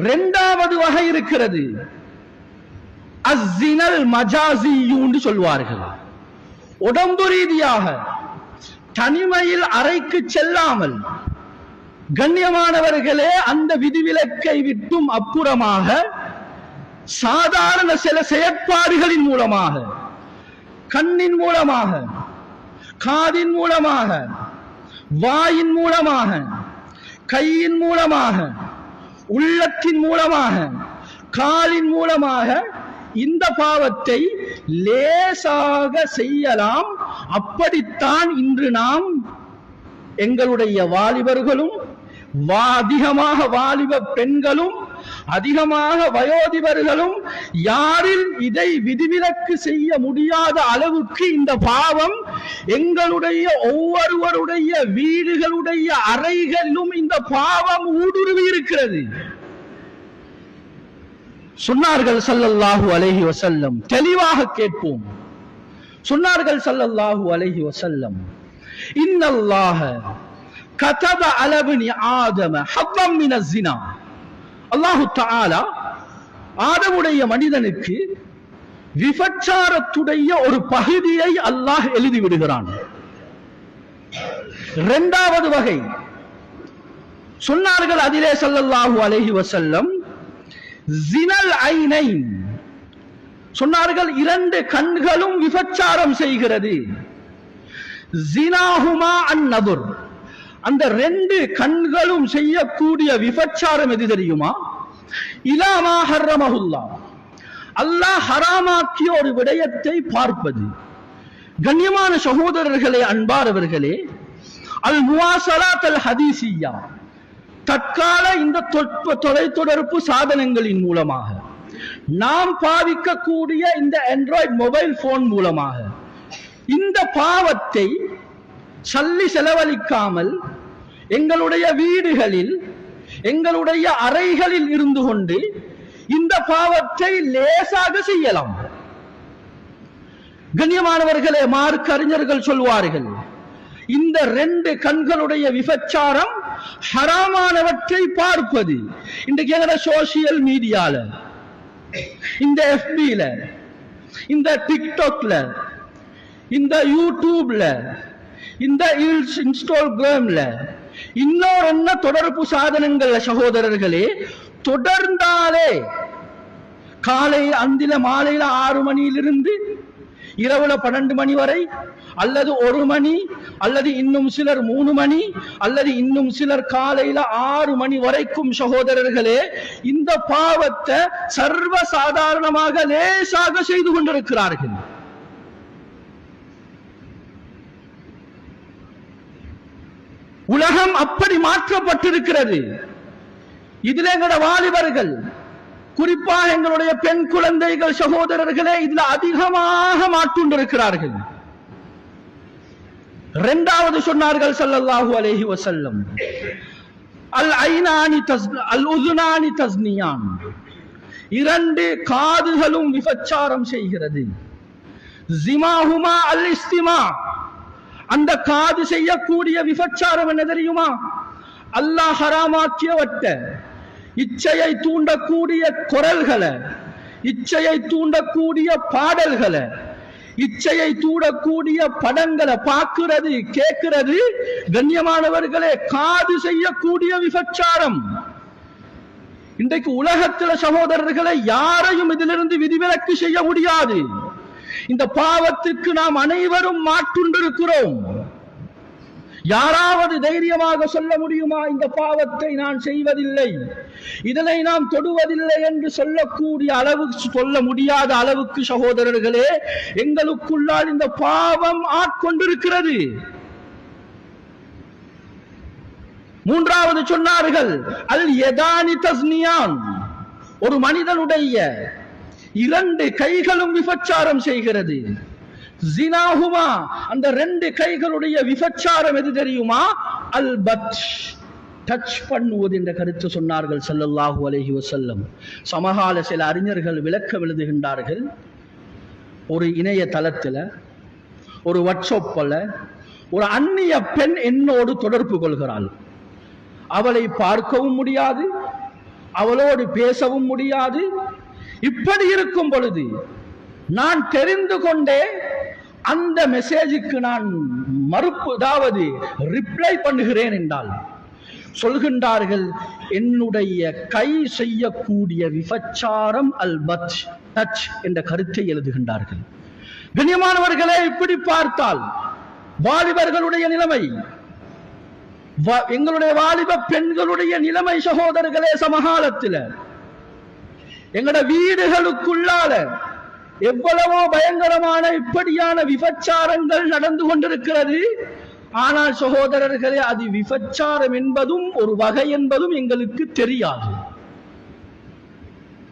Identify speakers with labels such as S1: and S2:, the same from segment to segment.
S1: இரண்டாவது வகை இருக்கிறது, அஸ்ஸினல் மஜாசியூன்னு சொல்வார்கள். உடம்பு ரீதியாக தனிமையில் அறைக்கு செல்லாமல், கண்ணியமானவர்களே, அந்த விதிவிலக்கை விட்டும் அப்புறமாக சாதாரண சில செயற்பாடுகளின் மூலமாக, கண்ணின் மூலமாக, காதின் மூலமாக, வாயின் மூலமாக, கையின் மூலமாக, உள்ளத்தின் மூலமாக, காலின் மூலமாக இந்த பாவத்தை லேசாக செய்யலாம். அப்படித்தான் இன்று நாம் எங்களுடைய வாலிபர்களும், அதிகமாக வாலிப பெண்களும், அதிகமாக வயோதிபர்களும், யாரில் இதை விதிவிலக்கு செய்ய முடியாத அளவுக்கு இந்த பாவம் எங்களுடைய ஒவ்வொருவருடைய வீடுகளுடைய அறைகளிலும் இந்த பாவம் ஊடுருவி இருக்கிறது. சொன்னார்கள் ஸல்லல்லாஹு அலைஹி வஸல்லம், தெளிவாக கேட்போம். சொன்னார்கள் ஸல்லல்லாஹு அலைஹி வஸல்லம், இன்னல்லாஹ கதப அலா பனி ஆதம ஹவ்வம் மினஸ் ஸினா. அல்லாஹு தஆலா ஆதமுடைய மனிதனுக்கு விபச்சாரத்துடைய ஒரு பகுதியை அல்லாஹ் எழுதி விடுகிறான். இரண்டாவது வகை சொன்னார்கள் அதிலே ஸல்லல்லாஹு அலைஹி வஸல்லம், ஸினல் ஐனைன். சொன்னார்கள் இரண்டு கண்களும் விபச்சாரம் செய்கிறது. ஸினாஹுமா அன்-நதுர். அந்த ரெண்டு கண்களும் செய்யக்கூடிய விபச்சாரம் எது தெரியுமா? இலா மா ஹர்ரமஹுல்லாஹ், அல்லாஹ் ஹராமாக்கிய ஒரு விடயத்தை பார்ப்பது. கண்ணியமான சகோதரர்களே, அன்பானவர்களே, அல் முவாசலாத் அல் ஹதீசியா, தற்கால இந்த தொலைத்தொடர்பு சாதனங்களின் மூலமாக நாம் பாவிக்கக்கூடிய இந்த ஆண்ட்ராய்டு மொபைல் போன் மூலமாக இந்த பாவத்தை சல்லி செலவழிக்காமல் எங்களுடைய வீடுகளில், எங்களுடைய அறைகளில் இருந்து கொண்டு இந்த பாவத்தை லேசாக செய்யலாம். கண்ணியமானவர்களே, மார்க்க அறிஞர்கள் சொல்வார்கள், இந்த ரெண்டு கண்களுடைய விபச்சாரம் ஹராமானவற்றை பார்ப்பது. இன்றைக்கு எங்க சோசியல் மீடியால, இந்த எஃபில, இந்த டிக்டாக்ல, இந்த யூடியூப்ல, இந்த இன்ஸ்டாகிராம்ல, இன்னொரு என்ன தொடர்பு சாதனங்கள் சகோதரர்களே, தொடர்ந்தாலே காலை அந்தில மாலையில 6 மணியிலிருந்து இரவுல 12 மணி வரை, அல்லது 1 மணி, அல்லது இன்னும் சிலர் 3 மணி, அல்லது இன்னும் சிலர் காலையில 6 மணி வரைக்கும் சகோதரர்களே இந்த பாவத்தை சர்வ சாதாரணமாக லேசாக செய்து கொண்டிருக்கிறார்கள். உலகம் அப்படி மாற்றப்பட்டிருக்கிறது. இதில் எங்களோட வாலிபர்கள், குறிப்பாக எங்களுடைய பெண் குழந்தைகள் சகோதரர்களே இதில் அதிகமாக மாற்றுண்டிருக்கிறார்கள். இரண்டாவது சொன்னார்கள் ஸல்லல்லாஹு அலைஹி வஸல்லம், அல் ஐனானி அல் உதுனானி தஸ்னியான். இரண்டு காதுகளும் விபச்சாரம் செய்கிறது. ஜிமாஹுமா அல் இஸ்திமா. அந்த காது செய்யக்கூடிய விபச்சாரம் என்ன தெரியுமா? அல்லாஹ் ஹராமாக்கியவற்ற இச்சையை தூண்டக்கூடிய குரல்களை, இச்சையை தூண்டக்கூடிய பாடல்களை, இச்சையை தூண்டக்கூடிய படங்களை பார்க்கிறது, கேட்கிறது. கண்ணியமானவர்களே, காது செய்யக்கூடிய விபச்சாரம். இன்றைக்கு உலகத்தில் சகோதரர்களை யாரையும் இதிலிருந்து விதிவிலக்கு செய்ய முடியாது. இந்த பாவத்துக்கு நாம் அனைவரும் மாற்றுண்டிருக்கிறோம். யாராவது தைரியமாக சொல்ல முடியுமா, இந்த பாவத்தை நான் செய்வதில்லை, இதனை நாம் தொடுவதில்லை என்று சொல்லக்கூடிய அளவுக்கு, சொல்ல முடியாத அளவுக்கு சகோதரர்களே எங்களுக்குள்ளால் இந்த பாவம் ஆட்கொண்டிருக்கிறது. மூன்றாவது சொன்னார்கள், அல் யதானி தஸ்னியான். ஒரு மனிதனுடைய இரண்டு கைகளும் விபச்சாரம் செய்கிறது. ஜினாஹுமா. அந்த ரெண்டு கைகளுடைய விபச்சாரம் எது தெரியுமா? அல் பத்ஷ், டச் பண்ணுவது என்ற கருத்து சொன்னார்கள் ஸல்லல்லாஹு அலைஹி வஸல்லம். சமகால சில அறிஞர்கள் விளக்கம் எழுதுகின்றார்கள், ஒரு இணைய தளத்தில், ஒரு வாட்ஸ்அப்ல ஒரு அந்நிய பெண் என்னோடு தொடர்பு கொள்கிறாள். அவளை பார்க்கவும் முடியாது, அவளோடு பேசவும் முடியாது. இப்படி இருக்கும் பொழுது நான் தெரிந்து கொண்டே அந்த மெசேஜுக்கு நான் மறுப்பு, அதாவது ரிப்ளை பண்ணுகிறேன் என்றால் சொல்கின்றார்கள், என்னுடைய கை செய்யக்கூடிய விபச்சாரம் அல்பத் டச் என்ற கருத்தை எழுதுகின்றார்கள். கண்ணியமானவர்களே, இப்படி பார்த்தால் வாலிபர்களுடைய நிலைமை, எங்களுடைய வாலிப பெண்களுடைய நிலைமை சகோதரர்களே, சமகாலத்தில் எங்களோட வீடுகளுக்குள்ளால எவ்வளவோ பயங்கரமான இப்படியான விபச்சாரங்கள் நடந்து கொண்டிருக்கிறது. ஆனால் சகோதரர்களே, அது விபச்சாரம் என்பதும் ஒரு வகை என்பதும் எங்களுக்கு தெரியாது.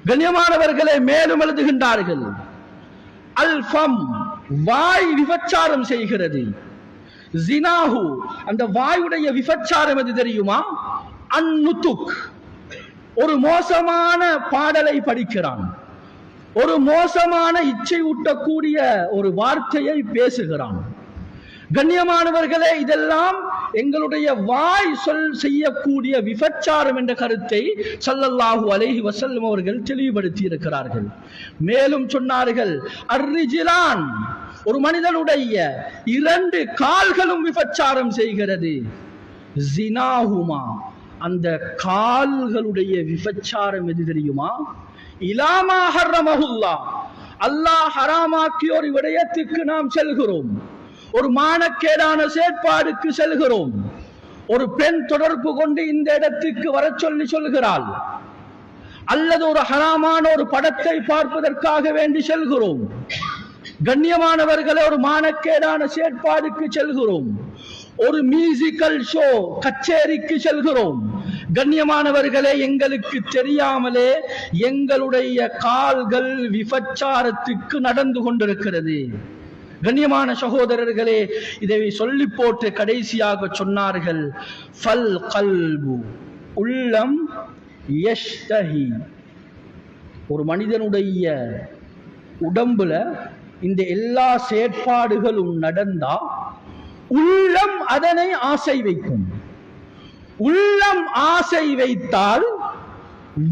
S1: கண்ணியமானவர்களே, மேலும் எழுதுகின்றார்கள், அல்ஃபம் வாய் விபச்சாரம் செய்கிறது. ஜினாஹு அந்த வாயுடைய விபச்சாரம் எது தெரியுமா? அன்னுதுக் ஒரு மோசமான பாடலை படிக்கிறான், ஒரு மோசமான இச்சை ஊட்டக்கூடிய ஒரு வார்த்தையை பேசுகிறான். கண்ணியமானவர்களே, இதெல்லாம் எங்களுடைய வாய் செய்யக்கூடிய விபச்சாரம் என்ற கருத்தை ஸல்லல்லாஹு அலைஹி வஸல்லம் அவர்கள் தெளிவுபடுத்தி இருக்கிறார்கள். மேலும் சொன்னார்கள், அர்ரிஜிலான் ஒரு மனிதனுடைய 2 கால்களும் விபச்சாரம் செய்கிறது. ஜினாஹுமா அந்த கால்களுடைய விபச்சாரம் எது தெரியுமா? இலாமா ஹர்ரமஹுல்லாஹ் அல்லாஹ் ஹராமாக்கிய ஒரு விடயத்துக்கு நாம் செல்கிறோம், ஒரு மானக்கேடான செயற்பாடுக்கு செல்கிறோம். ஒரு பெண் தொடர்பு கொண்டு இந்த இடத்துக்கு வர சொல்லி சொல்கிறாள், அல்லது ஒரு ஹராமான ஒரு படத்தை பார்ப்பதற்காக வேண்டி செல்கிறோம். கண்ணியமானவர்களே, ஒரு மானக்கேடான செயற்பாடுக்கு செல்கிறோம், ஒரு மியூசிக்கல் ஷோ கச்சேரிக்கு செல்கிறோம். கண்ணியமானவர்களே, எங்களுக்கு தெரியாமலே எங்களுடைய கால்கள் விபச்சாரத்துக்கு நடந்து கொண்டிருக்கிறது. கண்ணியமான சகோதரர்களே, இதை சொல்லி போட்டு கடைசியாக சொன்னார்கள், ஃபல் கல்பு உள்ளம் யஷ்தஹி ஒரு மனிதனுடைய உடம்புல இந்த எல்லா செயற்பாடுகளும் நடந்தா உள்ளம் அதனை ஆசை வைக்கும். உள்ளம் ஆசை வைத்தால்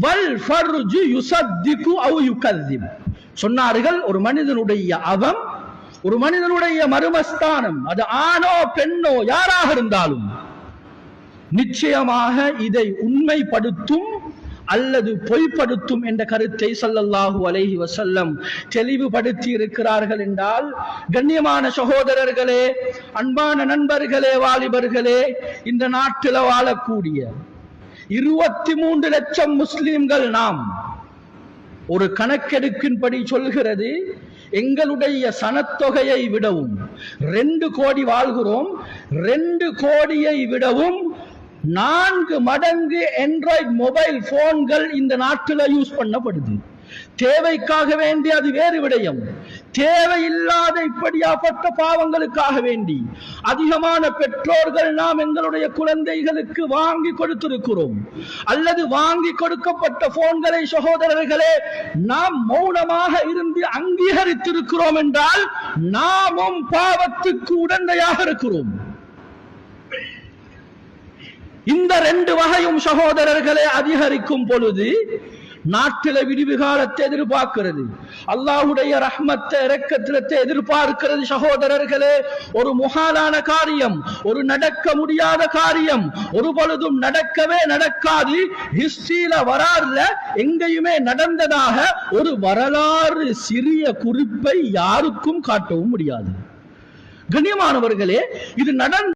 S1: வல் ஃபர்ஜு யுஸத்திகு அவ் யுகذிப் சொன்னார்கள், ஒரு மனிதனுடைய அவம், ஒரு மனிதனுடைய மர்மஸ்தானம், அது ஆணோ பெண்ணோ யாராக இருந்தாலும் நிச்சயமாக இதை உண்மைப்படுத்தும் அல்லது பொய்ப்படுத்தும் என்ற கருத்தை ஸல்லல்லாஹு அலைஹி வஸல்லம் தெளிவுபடுத்தி இருக்கிறார்கள். என்றால் கண்ணியமான சகோதரர்களே, அன்பான நண்பர்களே, வாலிபர்களே, இந்த நாட்டில் வாழக்கூடிய 23 லட்சம் முஸ்லிம்கள் நாம் ஒரு கணக்கெடுக்கின்படி சொல்கிறது, எங்களுடைய சனத்தொகையை விடவும் 2 கோடி வாழ்கிறோம், 2 கோடியை விடவும் 4 மடங்கு ஆண்ட்ராய்டு மொபைல் போன்கள் இந்த நாட்டில் யூஸ் பண்ணப்படுது. தேவைக்காக வேண்டி அது வேறு விடயம், தேவையில்லாத இப்படியாப்பட்ட பாவங்களுக்காக வேண்டி அதிகமான பெற்றோர்கள் நாம் எங்களுடைய குழந்தைகளுக்கு வாங்கி கொடுத்திருக்கிறோம். அல்லது வாங்கி கொடுக்கப்பட்ட போன்களை சகோதரர்களே நாம் மௌனமாக இருந்து அங்கீகரித்திருக்கிறோம் என்றால் நாமும் பாவத்துக்கு உடந்தையாக இருக்கிறோம். இந்த 2 வகையும் சகோதரர்களே அதிகரிக்கும் பொழுது நாட்டில விடிவு காலத்தை எதிர்பார்க்கிறது, அல்லாஹ்வுடைய ரஹ்மத்தை இரக்கத்தை எதிர்பார்க்கிறது. சகோதரர்களே, ஒரு முஹாலான காரியம், ஒரு நடக்க முடியாத காரியம், ஒரு பொழுதும் நடக்கவே நடக்காது. ஹிஸ்டரியில வராறுல எங்கேயுமே நடந்ததாக ஒரு வரலாறு சிறிய குறிப்பை யாருக்கும் காட்டவும் முடியாது. கண்ணியமானவர்களே, இது நடந்த